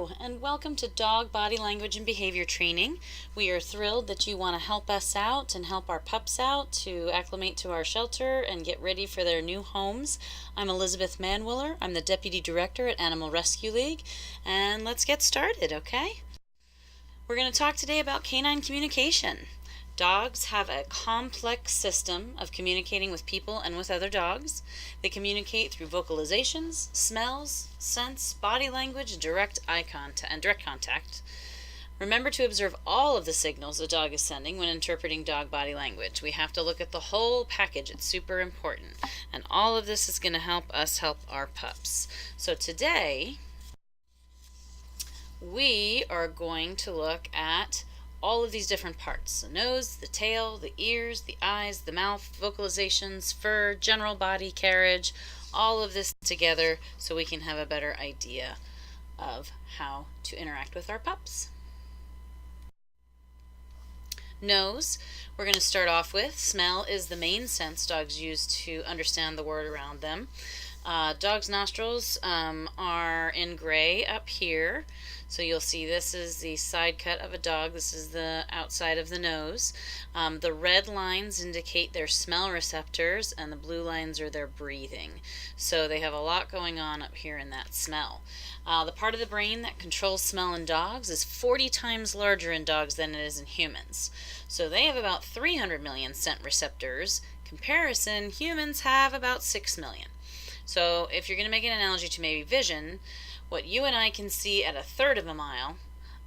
Hello, and welcome to Dog Body Language and Behavior Training. We are thrilled that you want to help us out and help our pups out to acclimate to our shelter and get ready for their new homes. I'm Elizabeth Manwiller. I'm the Deputy Director at Animal Rescue League, and let's get started, okay? We're going to talk today about canine communication. Dogs have a complex system of communicating with people and with other dogs. They communicate through vocalizations, smells, scents, body language, and direct contact. Remember to observe all of the signals a dog is sending when interpreting dog body language. We have to look at the whole package. It's super important. And all of this is going to help us help our pups. So today, we are going to look at all of these different parts: the nose, the tail, the ears, the eyes, the mouth, vocalizations, fur, general body carriage, all of this together so we can have a better idea of how to interact with our pups. Nose, we're going to start off with. Smell is the main sense dogs use to understand the world around them. Dogs' nostrils are in gray up here. So you'll see this is the side cut of a dog. This is the outside of the nose. The red lines indicate their smell receptors, and the blue lines are their breathing. So they have a lot going on up here in that smell. The part of the brain that controls smell in dogs is 40 times larger in dogs than it is in humans. So they have about 300 million scent receptors. Comparison, humans have about 6 million. So if you're going to make an analogy to maybe vision, what you and I can see at a third of a mile,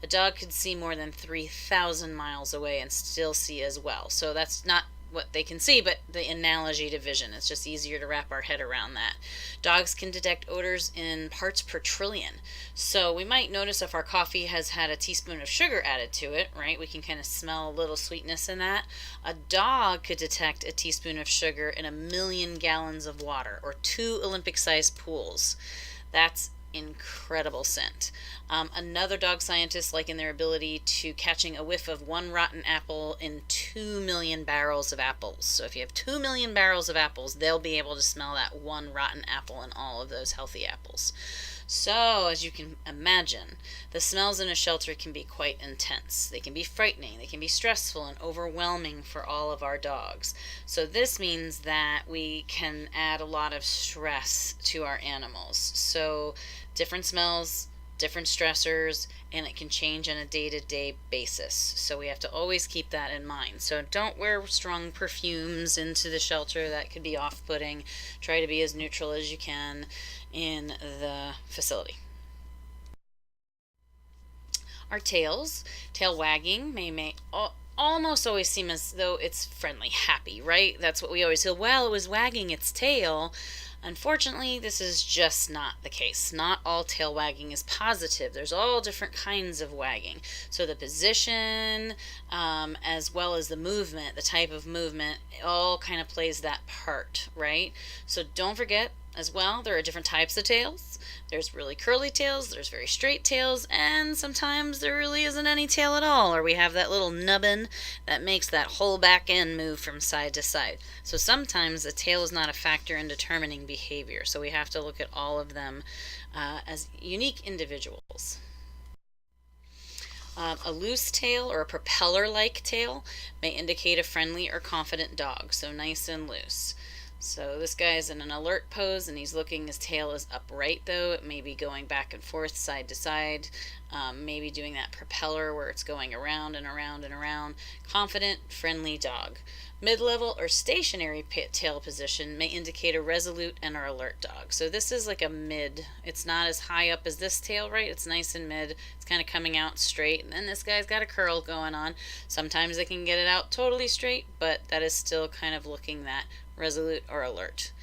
a dog could see more than 3,000 miles away and still see as well. So that's not what they can see, but the analogy to vision. It's just easier to wrap our head around that. Dogs can detect odors in parts per trillion. So we might notice if our coffee has had a teaspoon of sugar added to it, right? We can kind of smell a little sweetness in that. A dog could detect a teaspoon of sugar in 1,000,000 gallons of water, or 2 Olympic-sized pools. That's incredible scent. Another dog scientist likened their ability to catching a whiff of one rotten apple in 2 million barrels of apples. So if you have 2 million barrels of apples, they'll be able to smell that one rotten apple in all of those healthy apples. So, as you can imagine, the smells in a shelter can be quite intense. They can be frightening, they can be stressful and overwhelming for all of our dogs. So this means that we can add a lot of stress to our animals. So different smells, different stressors, and it can change on a day-to-day basis. So we have to always keep that in mind. So don't wear strong perfumes into the shelter. That could be off-putting. Try to be as neutral as you can in the facility. Our tails, tail wagging may almost always seem as though it's friendly, happy, right? That's what we always feel. Well, it was wagging its tail. Unfortunately, this is just not the case. Not all tail wagging is positive. There's all different kinds of wagging. So the position, as well as the movement, the type of movement, it all kind of plays that part, right? So don't forget as well, there are different types of tails. There's really curly tails, there's very straight tails, and sometimes there really isn't any tail at all, or we have that little nubbin that makes that whole back end move from side to side. So sometimes the tail is not a factor in determining behavior, so we have to look at all of them as unique individuals. A loose tail or a propeller-like tail may indicate a friendly or confident dog, so nice and loose. So this guy is in an alert pose and he's looking, his tail is upright though. It may be going back and forth, side to side, maybe doing that propeller where it's going around and around and around. Confident, friendly dog. Mid-level or stationary tail position may indicate a resolute and or alert dog. So this is like a mid. It's not as high up as this tail, right? It's nice and mid. It's kind of coming out straight. And then this guy's got a curl going on. Sometimes they can get it out totally straight, but that is still kind of looking that resolute or alert.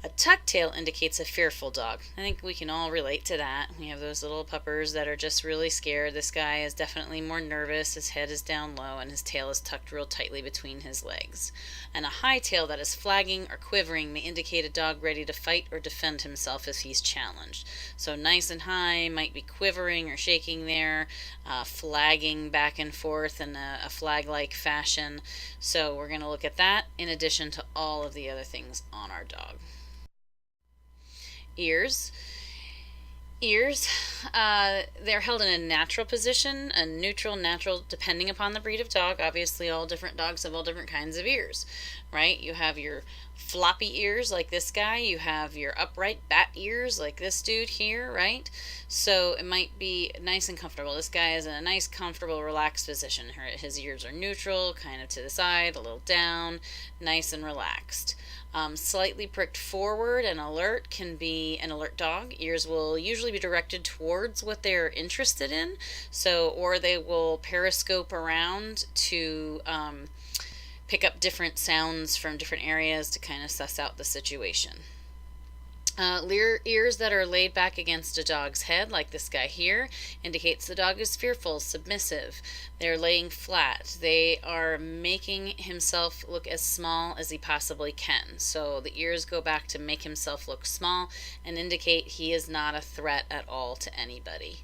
A tucked tail indicates a fearful dog. I think we can all relate to that. We have those little puppers that are just really scared. This guy is definitely more nervous. His head is down low and his tail is tucked real tightly between his legs. And a high tail that is flagging or quivering may indicate a dog ready to fight or defend himself if he's challenged. So nice and high might be quivering or shaking there, flagging back and forth in a flag-like fashion. So we're going to look at that in addition to all of the other things on our dog. Ears. Ears, they're held in a natural position, a neutral, natural, depending upon the breed of dog. Obviously, all different dogs have all different kinds of ears, right? You have your floppy ears like this guy, you have your upright bat ears like this dude here, right? So it might be nice and comfortable. This guy is in a nice, comfortable, relaxed position. His ears are neutral, kind of to the side, a little down, nice and relaxed. Slightly pricked forward and alert can be an alert dog. Ears will usually be directed towards what they're interested in, so or they will periscope around to pick up different sounds from different areas to kind of suss out the situation. Ears that are laid back against a dog's head, like this guy here, indicates the dog is fearful, submissive. They're laying flat. They are making himself look as small as he possibly can. So the ears go back to make himself look small and indicate he is not a threat at all to anybody.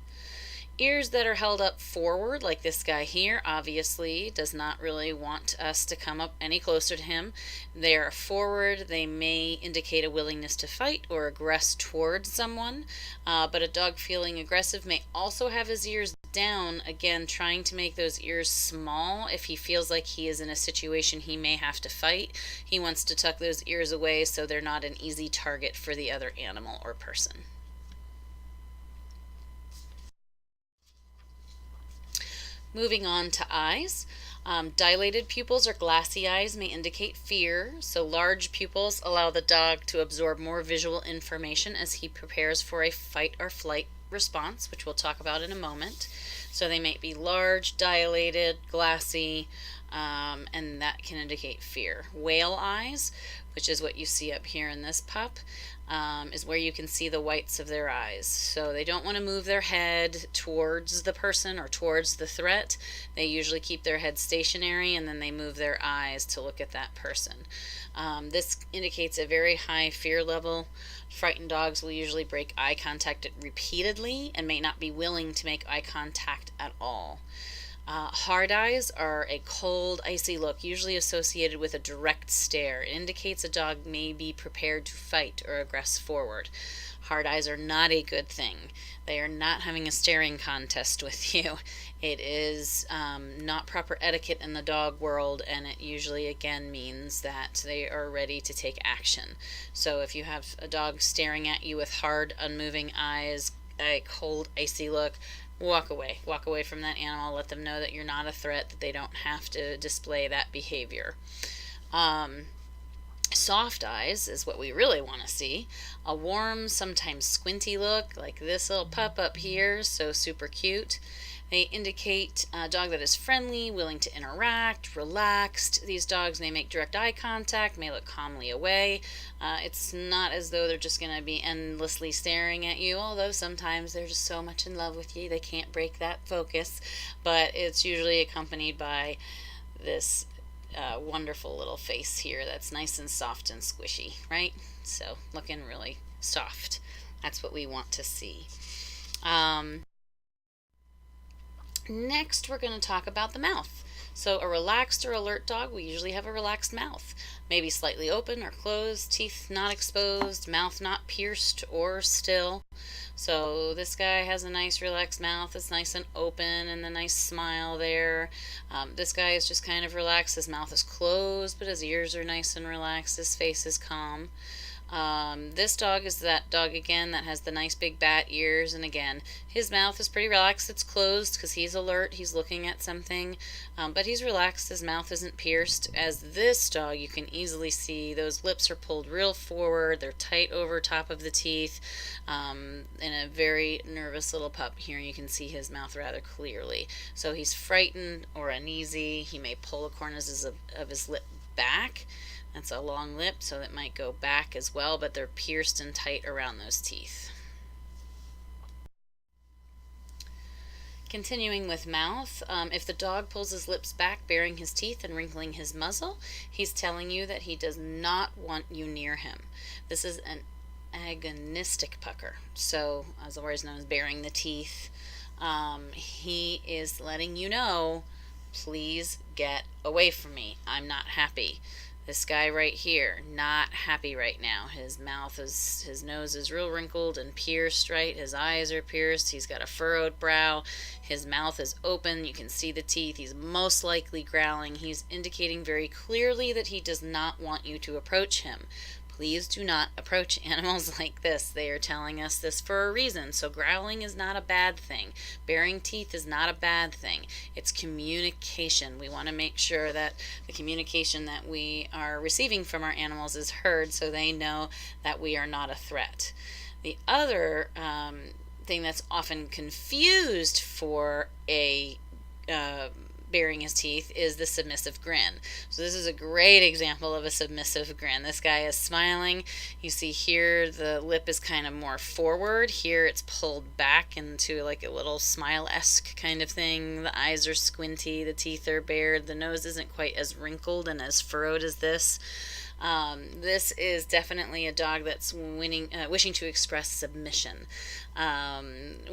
Ears that are held up forward, like this guy here, obviously does not really want us to come up any closer to him. They are forward. They may indicate a willingness to fight or aggress towards someone, but a dog feeling aggressive may also have his ears down, again trying to make those ears small. If he feels like he is in a situation he may have to fight, he wants to tuck those ears away so they're not an easy target for the other animal or person. Moving on to eyes. Dilated pupils or glassy eyes may indicate fear, so large pupils allow the dog to absorb more visual information as he prepares for a fight or flight response, which we'll talk about in a moment. So they may be large, dilated, glassy, and that can indicate fear. Whale eyes, which is what you see up here in this pup, is where you can see the whites of their eyes. So they don't want to move their head towards the person or towards the threat. They usually keep their head stationary and then they move their eyes to look at that person. This indicates a very high fear level. Frightened dogs will usually break eye contact repeatedly and may not be willing to make eye contact at all. Hard eyes are a cold, icy look, usually associated with a direct stare. It indicates a dog may be prepared to fight or aggress forward. Hard eyes are not a good thing. They are not having a staring contest with you. It is not proper etiquette in the dog world, and it usually, again, means that they are ready to take action. So if you have a dog staring at you with hard, unmoving eyes, a cold, icy look, walk away. Walk away from that animal. Let them know that you're not a threat, that they don't have to display that behavior. Soft eyes is what we really want to see. A warm, sometimes squinty look, like this little pup up here, so super cute. They indicate a dog that is friendly, willing to interact, relaxed. These dogs may make direct eye contact, may look calmly away. It's not as though they're just going to be endlessly staring at you, although sometimes they're just so much in love with you they can't break that focus. But it's usually accompanied by this wonderful little face here that's nice and soft and squishy, right? So looking really soft. That's what we want to see. Next, we're going to talk about the mouth. So a relaxed or alert dog will usually have a relaxed mouth, maybe slightly open or closed, teeth not exposed, mouth not pierced or still. So this guy has a nice relaxed mouth. It's nice and open and a nice smile there. This guy is just kind of relaxed. His mouth is closed, but his ears are nice and relaxed. His face is calm. This dog is that dog again that has the nice big bat ears, and again his mouth is pretty relaxed. It's closed because he's alert, he's looking at something, but he's relaxed. His mouth isn't pierced. As this dog, you can easily see those lips are pulled real forward, they're tight over top of the teeth, and a very nervous little pup. Here you can see his mouth rather clearly. So he's frightened or uneasy. He may pull the corners of his lip back. That's a long lip, so it might go back as well, but they're pierced and tight around those teeth. Continuing with mouth, if the dog pulls his lips back, baring his teeth and wrinkling his muzzle, he's telling you that he does not want you near him. This is an agonistic pucker, so otherwise known as baring the teeth. He is letting you know, please get away from me. I'm not happy. This guy right here, not happy right now. His nose is real wrinkled and pierced, right? His eyes are pierced. He's got a furrowed brow. His mouth is open. You can see the teeth. He's most likely growling. He's indicating very clearly that he does not want you to approach him. Please do not approach animals like this. They are telling us this for a reason. So growling is not a bad thing. Baring teeth is not a bad thing. It's communication. We want to make sure that the communication that we are receiving from our animals is heard so they know that we are not a threat. The other thing that's often confused for a baring his teeth is the submissive grin. So this is a great example of a submissive grin. This guy is smiling. You see here the lip is kind of more forward. Here it's pulled back into like a little smile-esque kind of thing. The eyes are squinty. The teeth are bared. The nose isn't quite as wrinkled and as furrowed as this. This is definitely a dog that's wishing to express submission.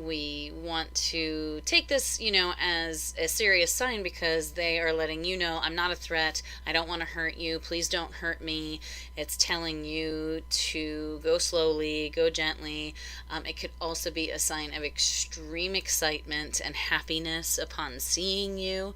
We want to take this, as a serious sign because they are letting you know, I'm not a threat. I don't want to hurt you. Please don't hurt me. It's telling you to go slowly, go gently. It could also be a sign of extreme excitement and happiness upon seeing you.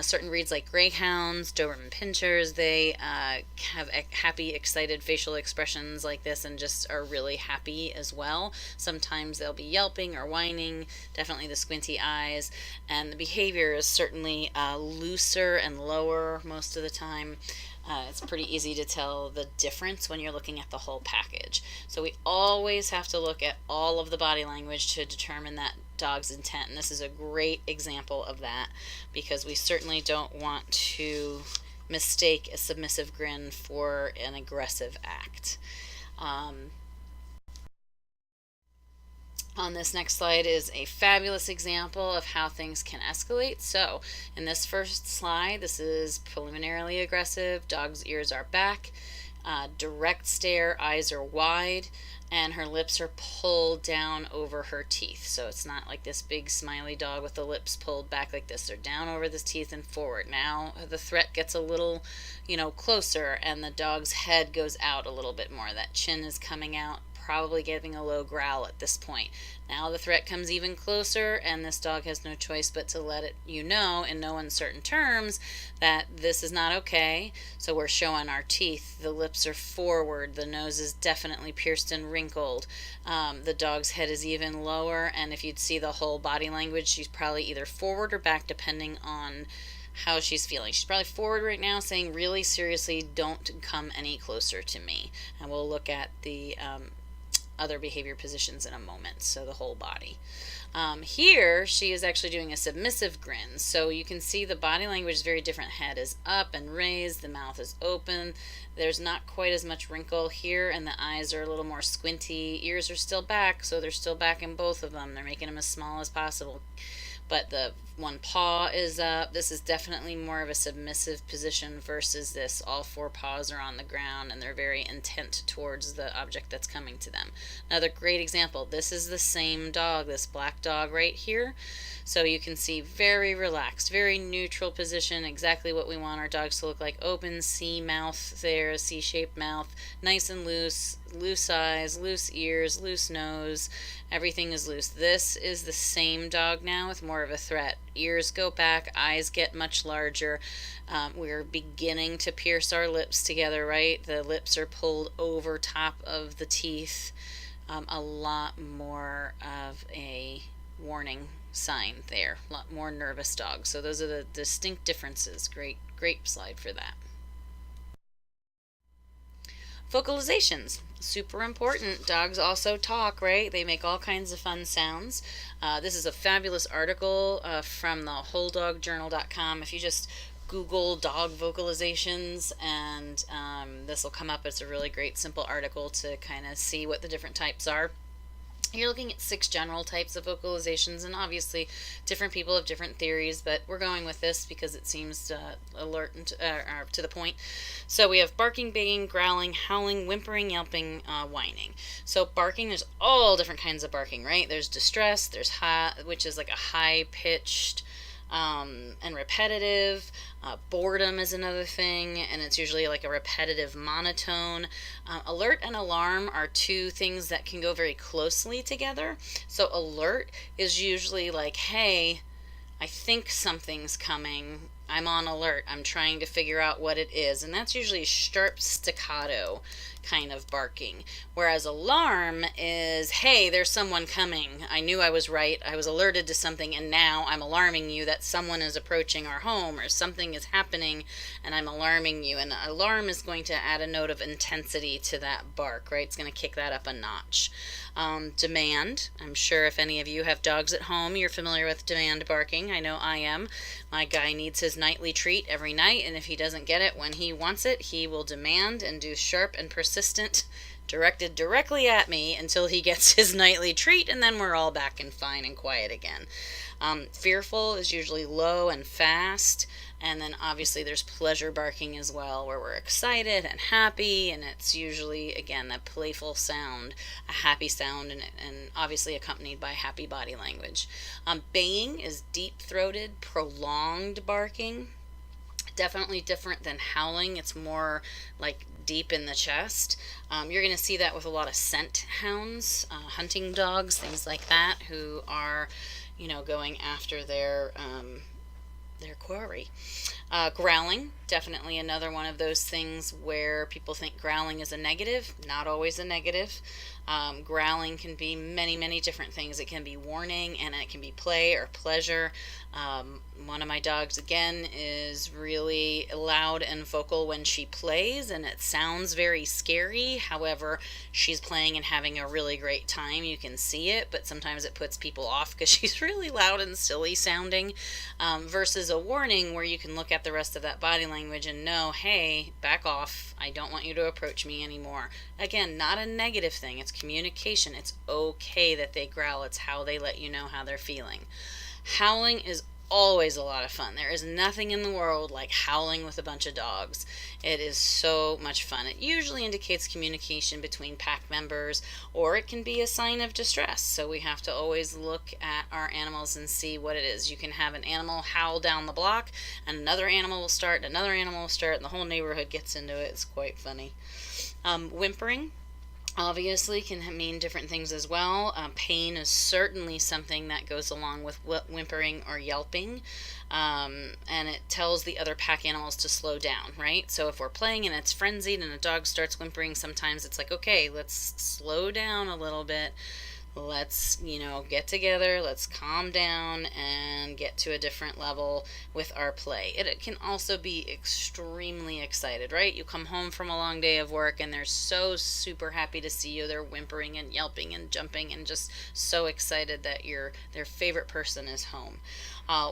Certain breeds like greyhounds, Doberman pinschers, they have happy, excited facial expressions like this and just are really happy as well. Sometimes they'll be yelping or whining, definitely the squinty eyes, and the behavior is certainly looser and lower most of the time. It's pretty easy to tell the difference when you're looking at the whole package. So we always have to look at all of the body language to determine that dog's intent, and this is a great example of that because we certainly don't want to mistake a submissive grin for an aggressive act. On this next slide is a fabulous example of how things can escalate. So in this first slide, this is preliminarily aggressive. Dog's ears are back, direct stare, eyes are wide, and her lips are pulled down over her teeth. So it's not like this big smiley dog with the lips pulled back like this. They're down over the teeth and forward. Now the threat gets a little, closer, and the dog's head goes out a little bit more. That chin is coming out, probably giving a low growl at this point. Now the threat comes even closer, and this dog has no choice but to let it know in no uncertain terms that this is not okay. So we're showing our teeth. The lips are forward. The nose is definitely pierced and wrinkled. The dog's head is even lower, and if you'd see the whole body language, she's probably either forward or back depending on how she's feeling. She's probably forward right now saying, really seriously, don't come any closer to me. And we'll look at the other behavior positions in a moment, so the whole body. Here she is actually doing a submissive grin, so you can see the body language is very different. Head is up and raised, the mouth is open, there's not quite as much wrinkle here, and the eyes are a little more squinty. Ears are still back, so they're still back in both of them. They're making them as small as possible, but the one paw is up. This is definitely more of a submissive position versus this. All four paws are on the ground and they're very intent towards the object that's coming to them. Another great example, this is the same dog, this black dog right here. So you can see very relaxed, very neutral position, exactly what we want our dogs to look like. Open C mouth there, a C-shaped mouth, nice and loose, loose eyes, loose ears, loose nose, everything is loose. This is the same dog now with more of a threat. Ears go back, eyes get much larger. We're beginning to pierce our lips together, right? The lips are pulled over top of the teeth. A lot more of a warning sign there, a lot more nervous dog. So those are the distinct differences. Great slide for that. Vocalizations, super important. Dogs also talk, right? They make all kinds of fun sounds. This is a fabulous article from the WholeDogJournal.com. If you just Google dog vocalizations, and this will come up. It's a really great simple article to kind of see what the different types are. You're looking at 6 general types of vocalizations, and obviously different people have different theories, but we're going with this because it seems alert and to the point. So we have barking, baying, growling, howling, whimpering, yelping, whining. So barking, there's all different kinds of barking, right? There's distress, there's high, which is like a high-pitched and repetitive. Boredom is another thing, and it's usually like a repetitive monotone. Alert and alarm are two things that can go very closely together. So alert is usually like, hey, I think something's coming. I'm on alert. I'm trying to figure out what it is. And that's usually sharp staccato kind of barking. Whereas alarm is, hey, there's someone coming. I knew I was right. I was alerted to something, and now I'm alarming you that someone is approaching our home or something is happening, and I'm alarming you. And alarm is going to add a note of intensity to that bark, right? It's going to kick that up a notch. Demand. I'm sure if any of you have dogs at home, you're familiar with demand barking. I know I am. My guy needs his nightly treat every night, and if he doesn't get it when he wants it, he will demand and do sharp and persistent, directed directly at me until he gets his nightly treat, and then we're all back and fine and quiet again. Fearful is usually low and fast, and then obviously there's pleasure barking as well, where we're excited and happy, and it's usually, again, a playful sound, a happy sound, and obviously accompanied by happy body language. Baying is deep-throated, prolonged barking. Definitely different than howling. It's more like deep in the chest. You're going to see that with a lot of scent hounds, hunting dogs, things like that, who are, going after their quarry. Growling, definitely another one of those things where people think growling is a negative. Not always a negative. Growling can be many, many different things. It can be warning, and it can be play or pleasure. One of my dogs, again, is really loud and vocal when she plays, and it sounds very scary. However, she's playing and having a really great time. You can see it, but sometimes it puts people off because she's really loud and silly sounding, versus a warning where you can look at the rest of that body language and know, hey, back off. I don't want you to approach me anymore. Again, not a negative thing. It's communication. It's okay that they growl. It's how they let you know how they're feeling. Howling is always a lot of fun. There is nothing in the world like howling with a bunch of dogs. It is so much fun. It usually indicates communication between pack members, or it can be a sign of distress. So we have to always look at our animals and see what it is. You can have an animal howl down the block, and another animal will start, and another animal will start, and the whole neighborhood gets into it. It's quite funny. Whimpering obviously can mean different things as well. Pain is certainly something that goes along with whimpering or yelping, and it tells the other pack animals to slow down, right? So if we're playing and it's frenzied and a dog starts whimpering, sometimes it's like, okay, let's slow down a little bit. Let's, get together, let's calm down and get to a different level with our play. It can also be extremely excited, right? You come home from a long day of work and they're so super happy to see you. They're whimpering and yelping and jumping and just so excited that their favorite person is home.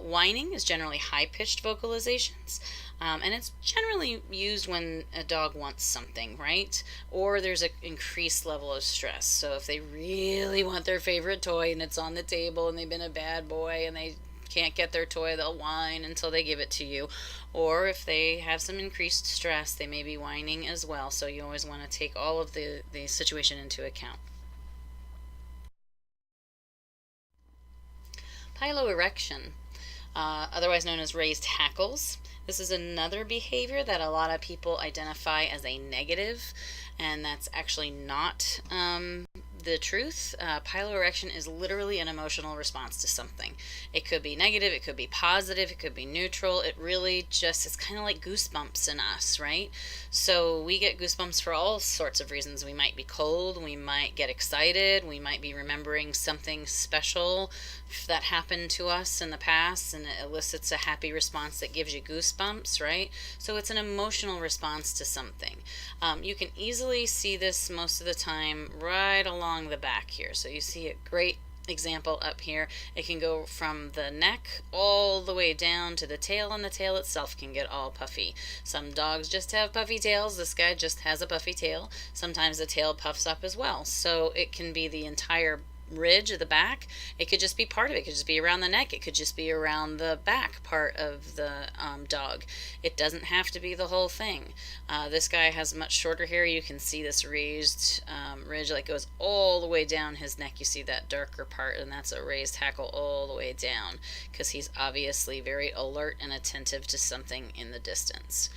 Whining is generally high-pitched vocalizations. And it's generally used when a dog wants something, right? Or there's an increased level of stress. So if they really want their favorite toy and it's on the table and they've been a bad boy and they can't get their toy, they'll whine until they give it to you. Or if they have some increased stress, they may be whining as well. So you always want to take all of the situation into account. Piloerection, otherwise known as raised hackles. This is another behavior that a lot of people identify as a negative, and that's actually not the truth. Piloerection is literally an emotional response to something. It could be negative, it could be positive, it could be neutral. It really just, it's kind of like goosebumps in us, right? So we get goosebumps for all sorts of reasons. We might be cold, we might get excited, we might be remembering something special that happened to us in the past, and it elicits a happy response that gives you goosebumps, right? So it's an emotional response to something. You can easily see this most of the time right along the back here. So you see a great example up here. It can go from the neck all the way down to the tail, and the tail itself can get all puffy. Some dogs just have puffy tails. This guy just has a puffy tail. Sometimes the tail puffs up as well. So it can be the entire ridge of the back. It could just be part of it. It could just be around the neck. It could just be around the back part of the dog. It doesn't have to be the whole thing. This guy has much shorter hair. You can see this raised ridge like goes all the way down his neck. You see that darker part, and that's a raised hackle all the way down because he's obviously very alert and attentive to something in the distance.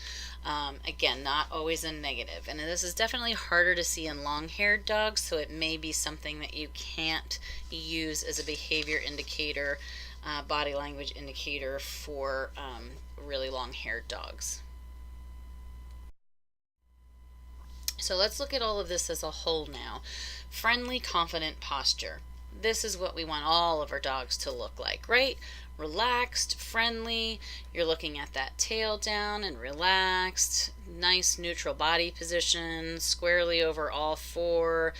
Again, not always a negative. And this is definitely harder to see in long-haired dogs, so it may be something that you can't use as a behavior indicator, body language indicator for really long-haired dogs. So let's look at all of this as a whole now. Friendly, confident posture. This is what we want all of our dogs to look like, right? Relaxed, friendly. You're looking at that tail down and relaxed. Nice neutral body position, squarely over all four.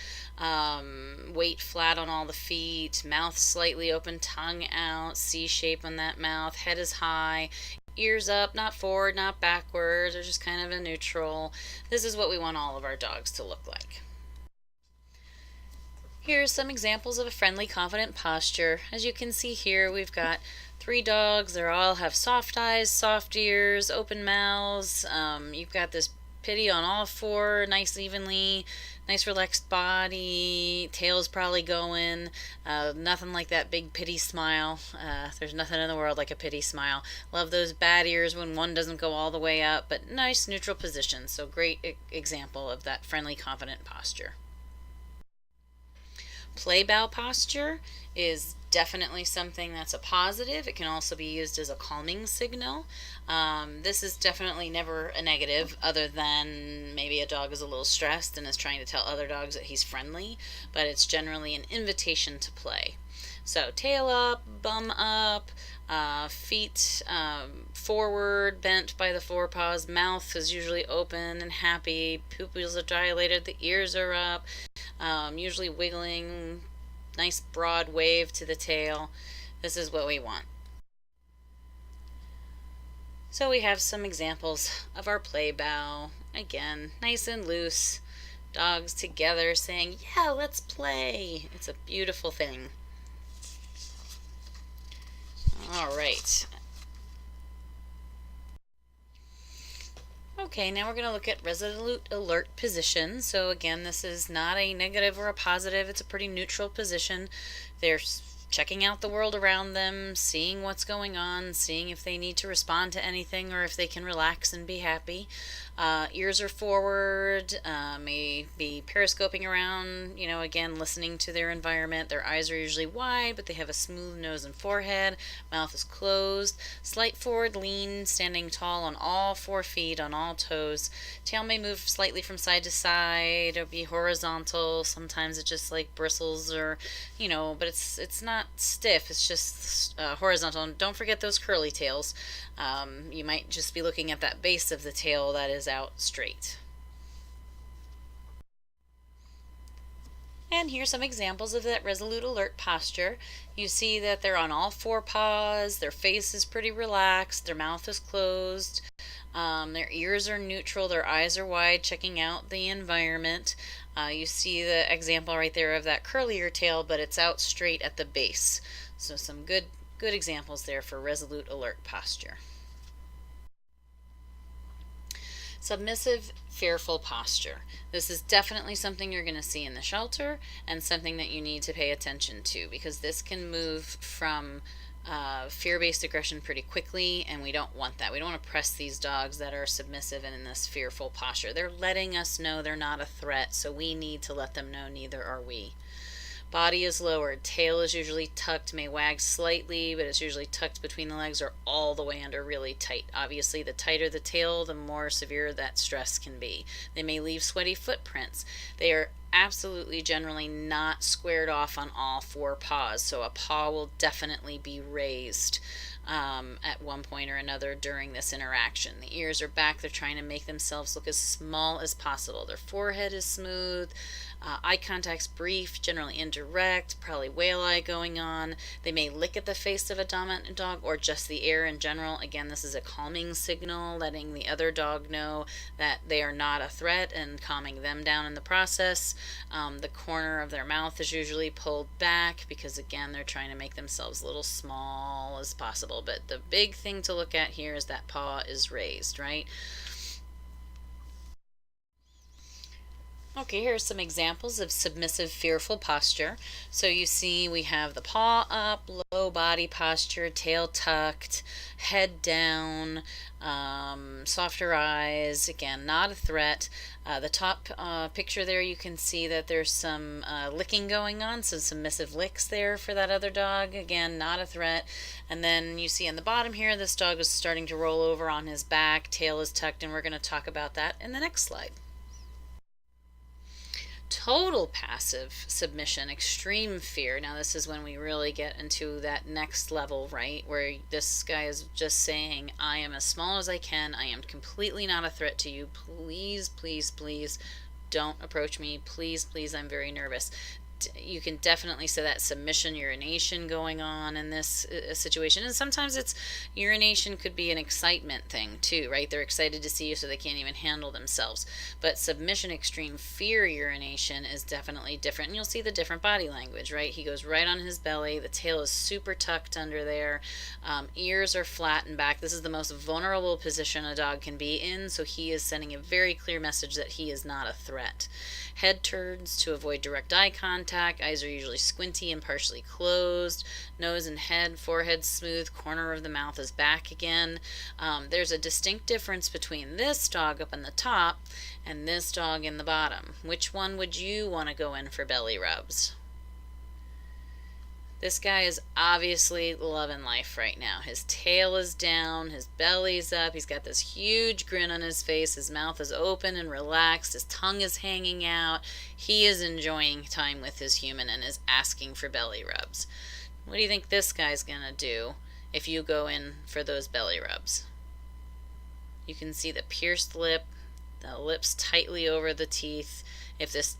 Weight flat on all the feet. Mouth slightly open, tongue out. C shape on that mouth. Head is high. Ears up, not forward, not backwards, or just kind of a neutral. This is what we want all of our dogs to look like. Here's some examples of a friendly, confident posture. As you can see here, we've got 3 dogs. They all have soft eyes, soft ears, open mouths. You've got this pitty on all 4, nice evenly, nice relaxed body, tail's probably going. Nothing like that big pitty smile. There's nothing in the world like a pitty smile. Love those bad ears when one doesn't go all the way up, but nice neutral position. So great example of that friendly, confident posture. Play bow posture is definitely something that's a positive. It can also be used as a calming signal. This is definitely never a negative, other than maybe a dog is a little stressed and is trying to tell other dogs that he's friendly, but it's generally an invitation to play. So tail up, bum up, feet forward, bent by the forepaws, mouth is usually open and happy, pupils are dilated, the ears are up, usually wiggling, nice broad wave to the tail. This is what we want. So we have some examples of our play bow. Again, nice and loose, dogs together saying, yeah, let's play. It's a beautiful thing. All right. Okay, now we're going to look at resolute alert position. So again, this is not a negative or a positive. It's a pretty neutral position. They're checking out the world around them, seeing what's going on, seeing if they need to respond to anything or if they can relax and be happy. Ears are forward, may be periscoping around, again, listening to their environment. Their eyes are usually wide, but they have a smooth nose and forehead. Mouth is closed. Slight forward lean, standing tall on all 4 feet, on all toes. Tail may move slightly from side to side or be horizontal. Sometimes it just like bristles or, but it's not stiff. It's just horizontal. And don't forget those curly tails. You might just be looking at that base of the tail that is out straight. And here's some examples of that resolute alert posture. You see that they're on all 4 paws, their face is pretty relaxed, their mouth is closed, their ears are neutral, their eyes are wide, checking out the environment. You see the example right there of that curlier tail, but it's out straight at the base. So some good examples there for resolute alert posture. Submissive, fearful posture. This is definitely something you're going to see in the shelter and something that you need to pay attention to, because this can move from fear-based aggression pretty quickly, and we don't want that. We don't want to press these dogs that are submissive and in this fearful posture. They're letting us know they're not a threat, so we need to let them know neither are we. Body is lowered. Tail is usually tucked, may wag slightly, but it's usually tucked between the legs or all the way under really tight. Obviously, the tighter the tail, the more severe that stress can be. They may leave sweaty footprints. They are absolutely generally not squared off on all 4 paws, so a paw will definitely be raised. at one point or another during this interaction. The ears are back. They're trying to make themselves look as small as possible. Their forehead is smooth. Eye contact's brief, generally indirect, probably whale eye going on. They may lick at the face of a dominant dog or just the air in general. Again, this is a calming signal, letting the other dog know that they are not a threat and calming them down in the process. The corner of their mouth is usually pulled back because, again, they're trying to make themselves little small as possible. But the big thing to look at here is that paw is raised, right? Okay, here are some examples of submissive, fearful posture. So you see we have the paw up, low body posture, tail tucked, head down, softer eyes. Again, not a threat. The top picture there, you can see that there's some licking going on, some submissive licks there for that other dog. Again, not a threat. And then you see on the bottom here, this dog is starting to roll over on his back, tail is tucked, and we're going to talk about that in the next slide. Total passive submission, extreme fear. Now this is when we really get into that next level, right, where this guy is just saying, I am as small as I can, I am completely not a threat to you, please, please, please don't approach me, please, please, I'm very nervous. You can definitely see that submission urination going on in this situation, and sometimes it's urination could be an excitement thing too, right? They're excited to see you so they can't even handle themselves. But submission extreme fear urination is definitely different, and you'll see the different body language, right? He goes right on his belly, the tail is super tucked under there, ears are flat and back. This is the most vulnerable position a dog can be in, so he is sending a very clear message that he is not a threat. Head turns to avoid direct eye contact. Eyes are usually squinty and partially closed. Nose and head, forehead smooth, corner of the mouth is back again. There's a distinct difference between this dog up in the top and this dog in the bottom. Which one would you want to go in for belly rubs? This guy is obviously loving life right now. His tail is down, his belly's up, he's got this huge grin on his face, his mouth is open and relaxed, his tongue is hanging out. He is enjoying time with his human and is asking for belly rubs. What do you think this guy's gonna do if you go in for those belly rubs? You can see the pierced lip, the lips tightly over the teeth. If this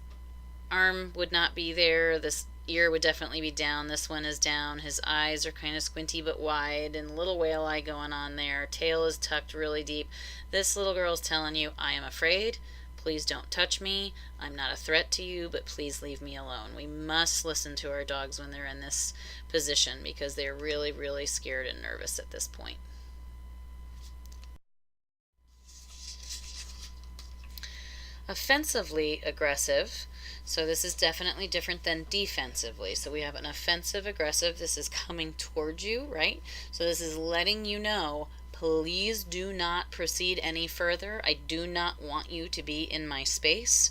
arm would not be there, this ear would definitely be down. This one is down. His eyes are kind of squinty but wide, and little whale eye going on there. Tail is tucked really deep. This little girl's telling you, I am afraid. Please don't touch me. I'm not a threat to you, but please leave me alone. We must listen to our dogs when they're in this position because they're really, really scared and nervous at this point. Offensively aggressive. So this is definitely different than defensively. So we have an offensive aggressive. This is coming towards you, right? So this is letting you know, please do not proceed any further. I do not want you to be in my space.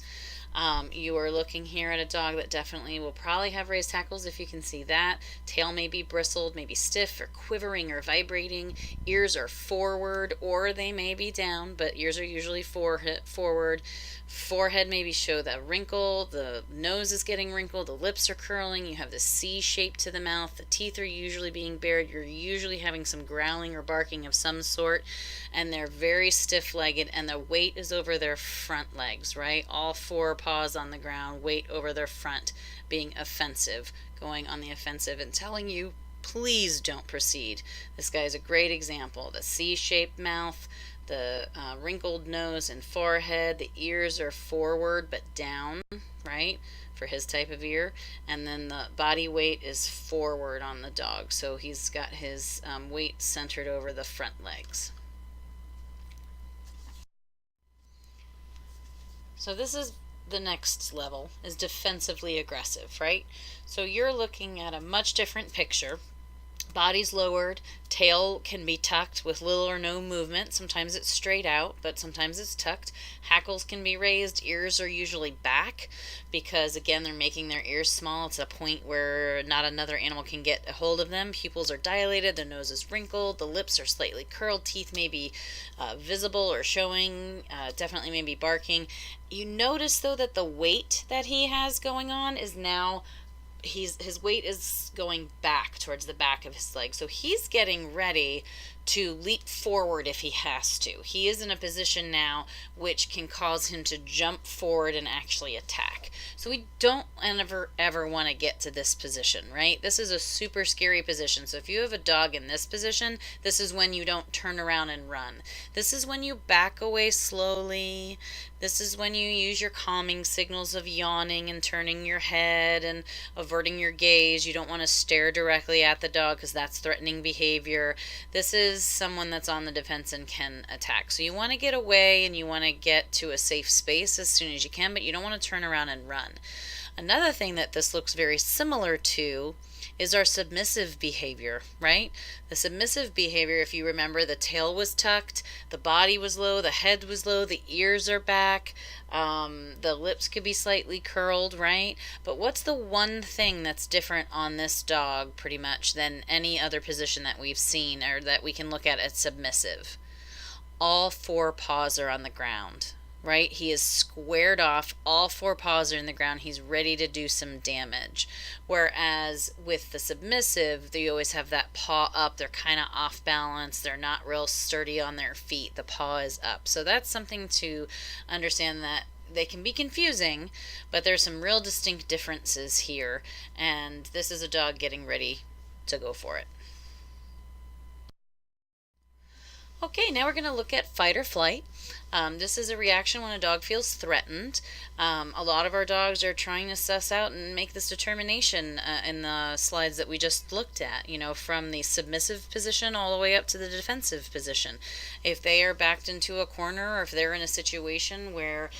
You are looking here at a dog that definitely will probably have raised hackles, if you can see that. Tail may be bristled, maybe stiff or quivering or vibrating. Ears are forward or they may be down, but ears are usually forward. Forehead maybe show the wrinkle, the nose is getting wrinkled, the lips are curling, you have the C shape to the mouth, the teeth are usually being bared, you're usually having some growling or barking of some sort, and they're very stiff-legged, and the weight is over their front legs, right? All four paws on the ground, weight over their front, being offensive, going on the offensive and telling you, please don't proceed. This guy is a great example. The C-shaped mouth, the wrinkled nose and forehead, the ears are forward but down, right, for his type of ear, and then the body weight is forward on the dog, so he's got his weight centered over the front legs. So this is the next level, is defensively aggressive, right? So you're looking at a much different picture. Body's lowered, tail can be tucked with little or no movement. Sometimes it's straight out, but sometimes it's tucked. Hackles can be raised. Ears are usually back because, again, they're making their ears small. It's a point where not another animal can get a hold of them. Pupils are dilated. The nose is wrinkled. The lips are slightly curled. Teeth may be visible or showing. Definitely may be barking. You notice, though, that the weight that he has going on is now his weight is going back towards the back of his leg. So he's getting ready to leap forward if he has to. He is in a position now which can cause him to jump forward and actually attack. So we don't ever want to get to this position, right? This is a super scary position. So if you have a dog in this position, this is when you don't turn around and run. This is when you back away slowly. This is when you use your calming signals of yawning and turning your head and averting your gaze. You don't want to stare directly at the dog because that's threatening behavior. This is someone that's on the defense and can attack. So you want to get away and you want to get to a safe space as soon as you can, but you don't want to turn around and run. Another thing that this looks very similar to is our submissive behavior, right? The submissive behavior, if you remember, the tail was tucked, the body was low, the head was low, the ears are back, the lips could be slightly curled, right? But what's the one thing that's different on this dog pretty much than any other position that we've seen or that we can look at as submissive? All four paws are on the ground, right? He is squared off. All four paws are in the ground. He's ready to do some damage. Whereas with the submissive, they always have that paw up. They're kind of off balance. They're not real sturdy on their feet. The paw is up. So that's something to understand, that they can be confusing, but there's some real distinct differences here. And this is a dog getting ready to go for it. Okay, now we're going to look at fight or flight. This is a reaction when a dog feels threatened. A lot of our dogs are trying to suss out and make this determination in the slides that we just looked at, from the submissive position all the way up to the defensive position. If they are backed into a corner or if they're in a situation where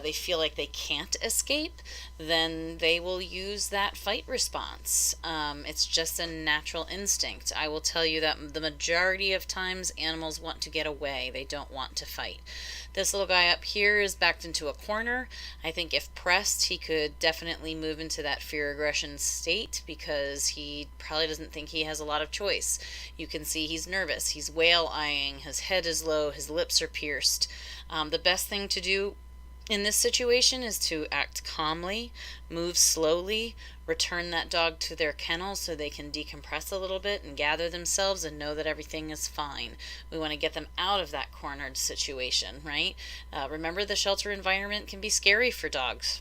they feel like they can't escape, then they will use that fight response. It's just a natural instinct. I will tell you that the majority of times animals want to get away. They don't want to fight. This little guy up here is backed into a corner. I think if pressed, he could definitely move into that fear aggression state because he probably doesn't think he has a lot of choice. You can see he's nervous. He's whale eyeing. His head is low. His lips are pierced. The best thing to do in this situation is to act calmly, move slowly, return that dog to their kennel so they can decompress a little bit and gather themselves and know that everything is fine. We want to get them out of that cornered situation, right? Remember, the shelter environment can be scary for dogs.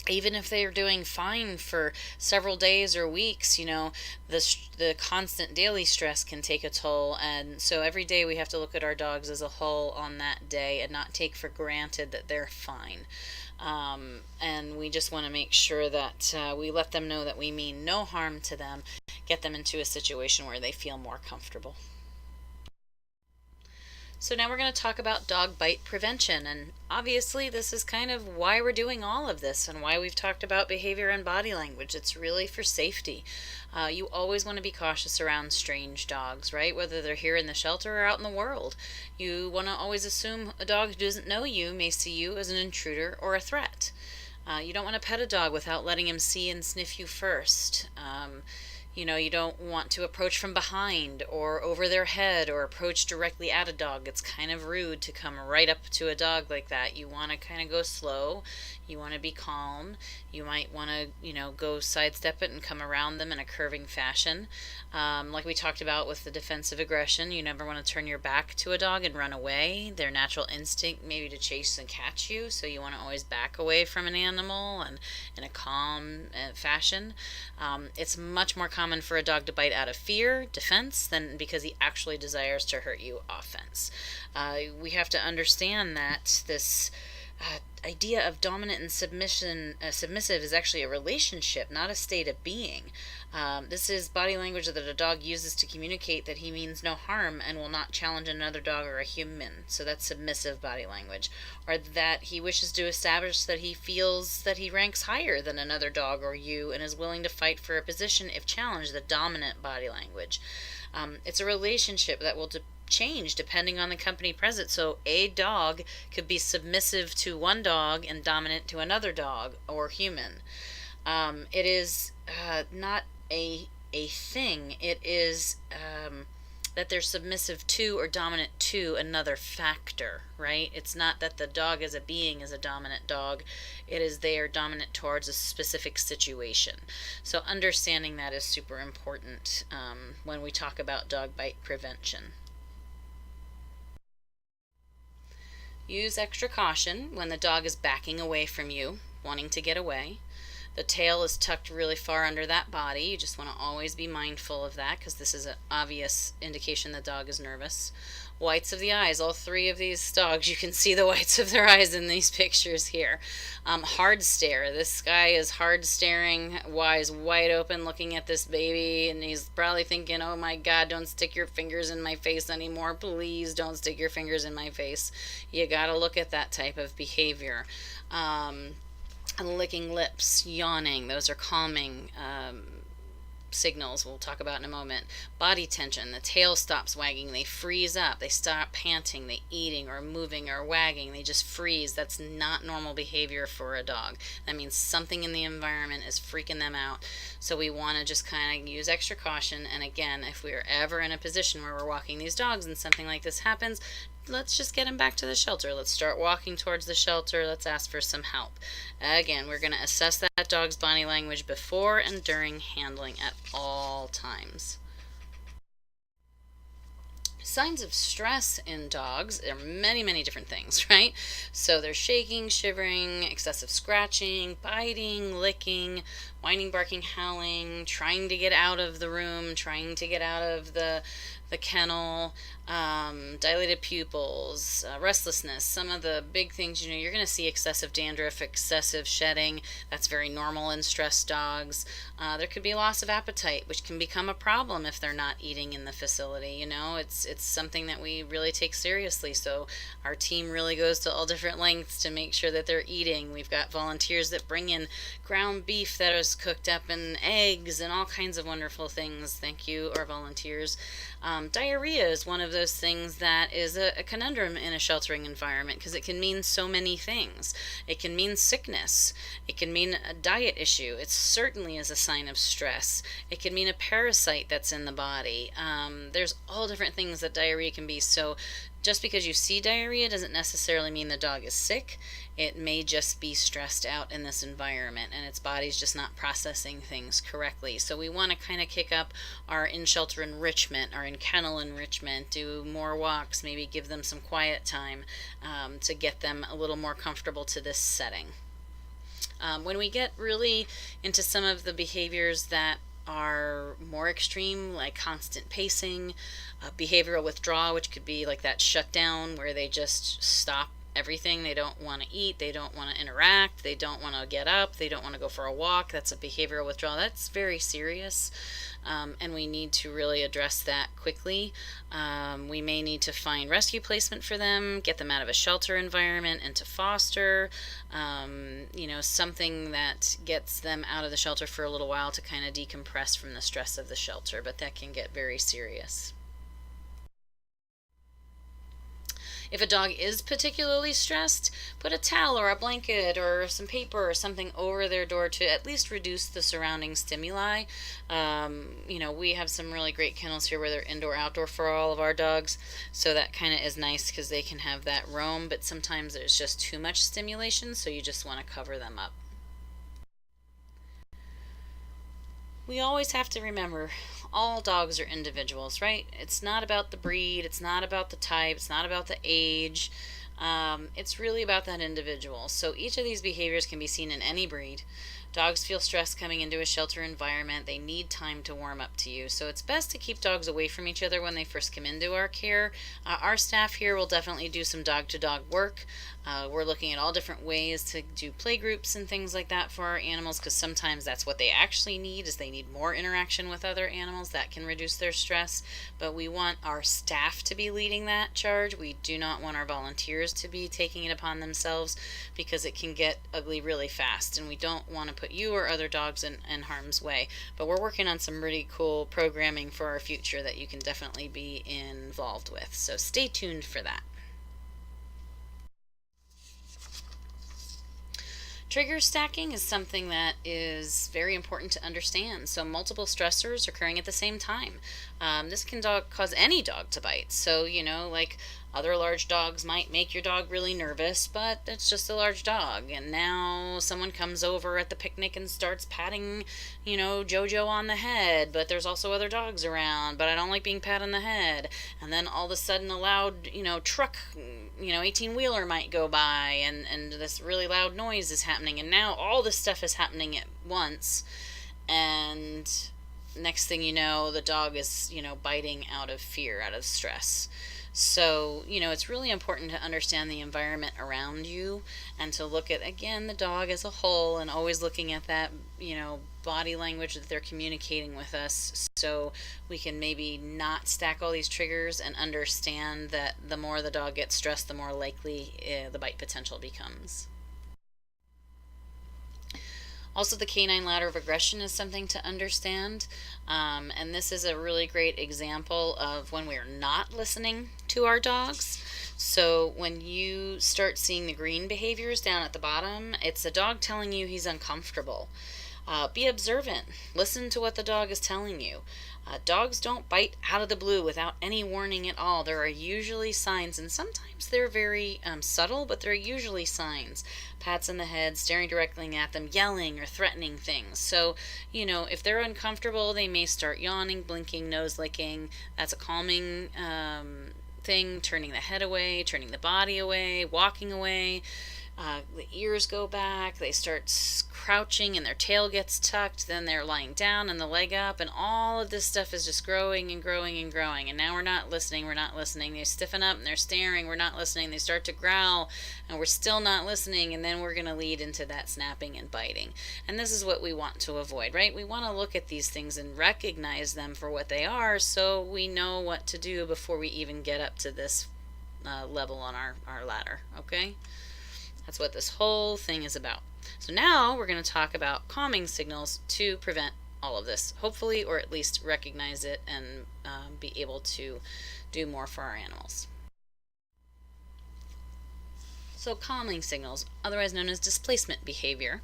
Even if they are doing fine for several days or weeks, the constant daily stress can take a toll. And so every day we have to look at our dogs as a whole on that day and not take for granted that they're fine. And we just want to make sure that we let them know that we mean no harm to them, get them into a situation where they feel more comfortable. So now we're going to talk about dog bite prevention, and obviously this is kind of why we're doing all of this and why we've talked about behavior and body language. It's really for safety. You always want to be cautious around strange dogs, right? Whether they're here in the shelter or out in the world. You want to always assume a dog who doesn't know you may see you as an intruder or a threat. You don't want to pet a dog without letting him see and sniff you first. You don't want to approach from behind or over their head or approach directly at a dog. It's kind of rude to come right up to a dog like that. You want to kind of go slow. You want to be calm. You might want to, go sidestep it and come around them in a curving fashion. Like we talked about with the defensive aggression, you never want to turn your back to a dog and run away. Their natural instinct maybe to chase and catch you, so you want to always back away from an animal and in a calm fashion. It's much more common for a dog to bite out of fear, defense, than because he actually desires to hurt you, offense. We have to understand that this idea of dominant and submissive is actually a relationship, not a state of being. This is body language that a dog uses to communicate that he means no harm and will not challenge another dog or a human. So that's submissive body language. Or that he wishes to establish that he feels that he ranks higher than another dog or you and is willing to fight for a position if challenged, the dominant body language. It's a relationship that will change depending on the company present. So a dog could be submissive to one dog and dominant to another dog or human. It is not a thing. It is that they're submissive to or dominant to another factor, right? It's not that the dog as a being is a dominant dog. It is they are dominant towards a specific situation. So understanding that is super important when we talk about dog bite prevention. Use extra caution when the dog is backing away from you, wanting to get away. The tail is tucked really far under that body. You just want to always be mindful of that because this is an obvious indication the dog is nervous. Whites of the eyes, all three of these dogs, you can see the whites of their eyes in these pictures here. Hard stare. This guy is hard staring, eyes wide open looking at this baby, and he's probably thinking, oh my God, don't stick your fingers in my face anymore. Please don't stick your fingers in my face. You gotta look at that type of behavior. Licking lips, yawning, those are calming signals we'll talk about in a moment. Body tension, the tail stops wagging, they freeze up, they stop panting, they eating or moving or wagging, they just freeze. That's not normal behavior for a dog. That means something in the environment is freaking them out. So we want to just kind of use extra caution, and again, if we're ever in a position where we're walking these dogs and something like this happens, let's just get them back to the shelter. Let's start walking towards the shelter. Let's ask for some help. Again, we're going to assess that dog's body language before and during handling at all times. Signs of stress in dogs are many, many different things, right? So there's shaking, shivering, excessive scratching, biting, licking, whining, barking, howling, trying to get out of the room, trying to get out of the kennel, dilated pupils, restlessness. Some of the big things, you're going to see excessive dandruff, excessive shedding. That's very normal in stressed dogs. There could be loss of appetite, which can become a problem if they're not eating in the facility. It's something that we really take seriously. So our team really goes to all different lengths to make sure that they're eating. We've got volunteers that bring in ground beef that is cooked up in eggs and all kinds of wonderful things. Thank you, our volunteers. Diarrhea is one of those things that is a conundrum in a sheltering environment because it can mean so many things. It can mean sickness. It can mean a diet issue. It certainly is a sign of stress. It can mean a parasite that's in the body. There's all different things that diarrhea can be. So just because you see diarrhea doesn't necessarily mean the dog is sick. It may just be stressed out in this environment and its body's just not processing things correctly. So we want to kind of kick up our in-shelter enrichment, our in-kennel enrichment, do more walks, maybe give them some quiet time to get them a little more comfortable to this setting. When we get really into some of the behaviors that are more extreme, like constant pacing, behavioral withdrawal, which could be like that shutdown where they just stop everything. They don't want to eat, they don't want to interact, they don't want to get up, they don't want to go for a walk. That's a behavioral withdrawal. That's very serious, and we need to really address that quickly. We may need to find rescue placement for them, get them out of a shelter environment into foster, something that gets them out of the shelter for a little while to kind of decompress from the stress of the shelter, but that can get very serious. If a dog is particularly stressed, put a towel or a blanket or some paper or something over their door to at least reduce the surrounding stimuli. We have some really great kennels here where they're indoor-outdoor for all of our dogs, so that kind of is nice because they can have that roam, but sometimes there's just too much stimulation, so you just want to cover them up. We always have to remember all dogs are individuals, right? It's not about the breed, it's not about the type, it's not about the age. It's really about that individual. So each of these behaviors can be seen in any breed. Dogs feel stress coming into a shelter environment. They need time to warm up to you. So it's best to keep dogs away from each other when they first come into our care. Our staff here will definitely do some dog-to-dog work. We're looking at all different ways to do play groups and things like that for our animals, because sometimes that's what they actually need, is they need more interaction with other animals. That can reduce their stress, but we want our staff to be leading that charge. We do not want our volunteers to be taking it upon themselves, because it can get ugly really fast, and we don't want to put you or other dogs in harm's way. But we're working on some really cool programming for our future that you can definitely be involved with, so stay tuned for that. Trigger stacking is something that is very important to understand. So multiple stressors occurring at the same time. This can cause any dog to bite. So, like other large dogs might make your dog really nervous, but it's just a large dog. And now someone comes over at the picnic and starts patting, Jojo on the head, but there's also other dogs around, but I don't like being pat on the head. And then all of a sudden a loud, truck, 18-wheeler might go by, and this really loud noise is happening. And now all this stuff is happening at once. And next thing you know, the dog is, biting out of fear, out of stress. So, it's really important to understand the environment around you and to look at, again, the dog as a whole, and always looking at that, body language that they're communicating with us, so we can maybe not stack all these triggers and understand that the more the dog gets stressed, the more likely the bite potential becomes. Also, the canine ladder of aggression is something to understand, and this is a really great example of when we're not listening to our dogs. So when you start seeing the green behaviors down at the bottom, it's the dog telling you he's uncomfortable. Be observant. Listen to what the dog is telling you. Dogs don't bite out of the blue without any warning at all. There are usually signs, and sometimes they're very subtle, but there are usually signs. Pats on the head, staring directly at them, yelling or threatening things. So, if they're uncomfortable, they may start yawning, blinking, nose licking. That's a calming thing. Turning the head away, turning the body away, walking away. The ears go back, they start crouching and their tail gets tucked, then they're lying down and the leg up, and all of this stuff is just growing and growing and growing. And now we're not listening. They stiffen up and they're staring, we're not listening. They start to growl and we're still not listening, and then we're going to lead into that snapping and biting. And this is what we want to avoid, right? We want to look at these things and recognize them for what they are, so we know what to do before we even get up to this level on our ladder, okay? That's what this whole thing is about. So now we're going to talk about calming signals to prevent all of this, hopefully, or at least recognize it and be able to do more for our animals. So calming signals, otherwise known as displacement behavior.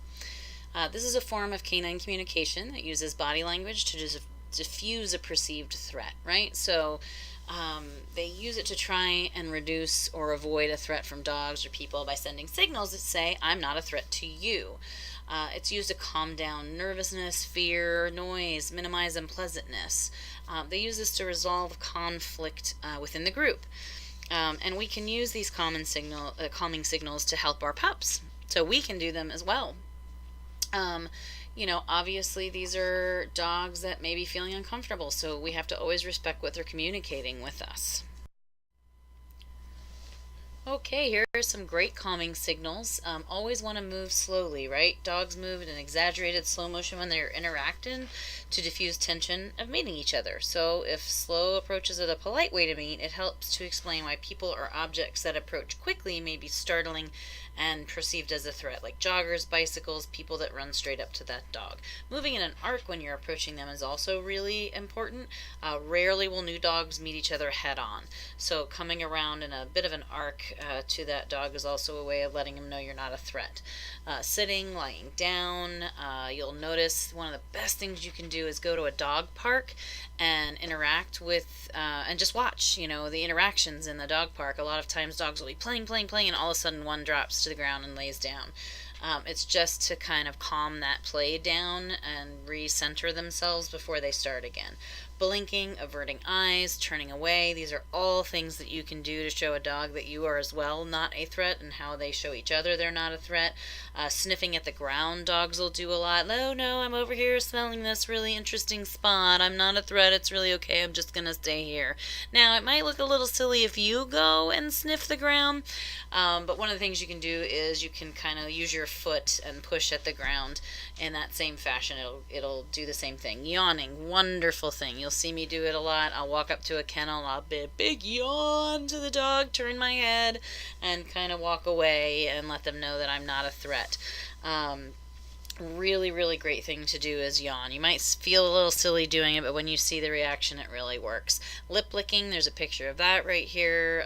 This is a form of canine communication that uses body language to diffuse a perceived threat, right? So they use it to try and reduce or avoid a threat from dogs or people by sending signals that say, I'm not a threat to you. It's used to calm down nervousness, fear, noise, minimize unpleasantness. They use this to resolve conflict within the group. And we can use these calming signals to help our pups. So we can do them as well. Obviously these are dogs that may be feeling uncomfortable, so we have to always respect what they're communicating with us. Okay, here are some great calming signals. Always want to move slowly, right? Dogs move in an exaggerated slow motion when they're interacting to diffuse tension of meeting each other. So if slow approaches are the polite way to meet, it helps to explain why people or objects that approach quickly may be startling and perceived as a threat, like joggers, bicycles, people that run straight up to that dog. Moving in an arc when you're approaching them is also really important. Rarely will new dogs meet each other head on. So coming around in a bit of an arc to that dog is also a way of letting him know you're not a threat. Sitting, lying down, you'll notice one of the best things you can do is go to a dog park and interact with, and just watch, the interactions in the dog park. A lot of times dogs will be playing, and all of a sudden one drops to the ground and lays down. It's just to kind of calm that play down and recenter themselves before they start again. Blinking, averting eyes, turning away, these are all things that you can do to show a dog that you are as well not a threat, and how they show each other they're not a threat. Sniffing at the ground, dogs will do a lot. No, I'm over here smelling this really interesting spot. I'm not a threat. It's really okay. I'm just going to stay here. Now, it might look a little silly if you go and sniff the ground, but one of the things you can do is you can kind of use your foot and push at the ground in that same fashion. It'll do the same thing. Yawning, wonderful thing. You'll see me do it a lot. I'll walk up to a kennel, I'll be a big yawn to the dog, turn my head, and kind of walk away and let them know that I'm not a threat. Really, really great thing to do is yawn. You might feel a little silly doing it, but when you see the reaction, it really works. Lip licking, there's a picture of that right here.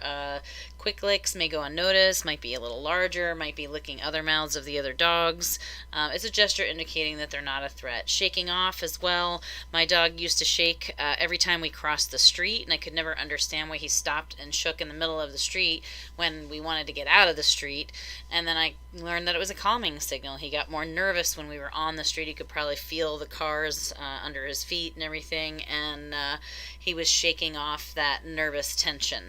Quick licks may go unnoticed, might be a little larger, might be licking other mouths of the other dogs. It's a gesture indicating that they're not a threat. Shaking off as well. My dog used to shake every time we crossed the street, and I could never understand why he stopped and shook in the middle of the street when we wanted to get out of the street. And then I learned that it was a calming signal. He got more nervous when we were on the street. He could probably feel the cars under his feet and everything, and he was shaking off that nervous tension.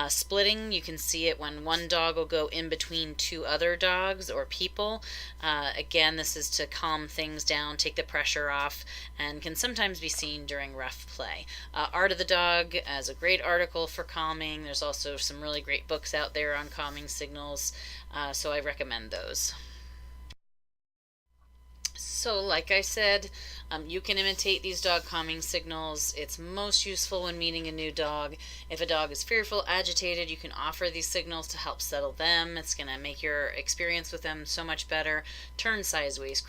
Splitting, you can see it when one dog will go in between two other dogs or people. Again, this is to calm things down, take the pressure off, and can sometimes be seen during rough play. Art of the Dog has a great article for calming. There's also some really great books out there on calming signals, so I recommend those. So, like I said, you can imitate these dog calming signals. It's most useful when meeting a new dog. If a dog is fearful, agitated, you can offer these signals to help settle them. It's going to make your experience with them so much better. Turn sideways,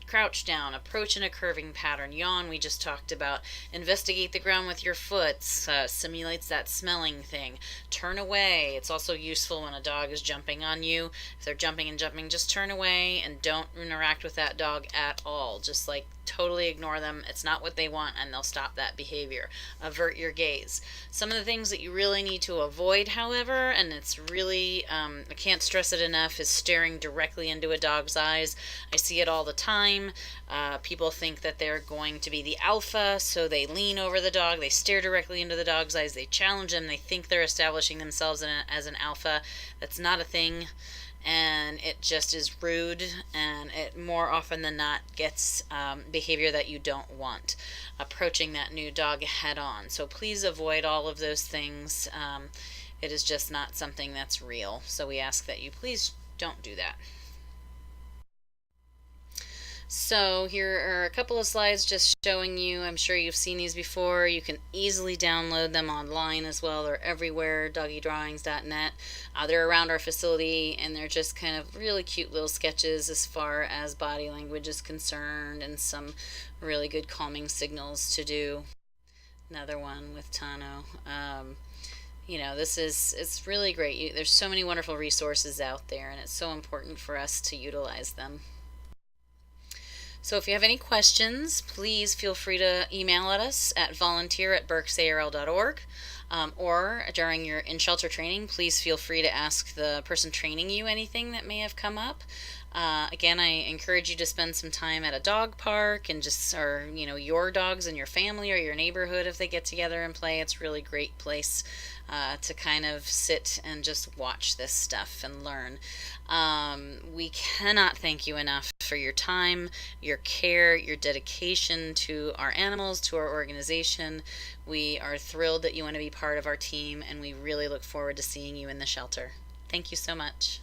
crouch down, approach in a curving pattern, yawn, we just talked about. Investigate the ground with your foot, simulates that smelling thing. Turn away. It's also useful when a dog is jumping on you. If they're jumping and jumping, just turn away and don't interact with that dog at all. Just like totally ignore them. It's not what they want, and they'll stop that behavior. Avert your gaze. Some of the things that you really need to avoid, however, and it's really, I can't stress it enough, is staring directly into a dog's eyes. I see it all the time. People think that they're going to be the alpha, so they lean over the dog, they stare directly into the dog's eyes, they challenge them, they think they're establishing themselves as an alpha. That's not a thing, and it just is rude, and it more often than not gets behavior that you don't want, approaching that new dog head on. So please avoid all of those things. It is just not something that's real, so we ask that you please don't do that. So here are a couple of slides just showing you, I'm sure you've seen these before. You can easily download them online as well. They're everywhere, doggydrawings.net. They're around our facility, and they're just kind of really cute little sketches as far as body language is concerned, and some really good calming signals to do. Another one with Tano. It's really great. There's so many wonderful resources out there, and it's so important for us to utilize them. So if you have any questions, please feel free to email at us at volunteer@berksarl.org. Or during your in-shelter training, please feel free to ask the person training you anything that may have come up. Again, I encourage you to spend some time at a dog park and or your dogs and your family or your neighborhood, if they get together and play. It's a really great place to kind of sit and just watch this stuff and learn. We cannot thank you enough for your time, your care, your dedication to our animals, to our organization. We are thrilled that you want to be part of our team, and we really look forward to seeing you in the shelter. Thank you so much.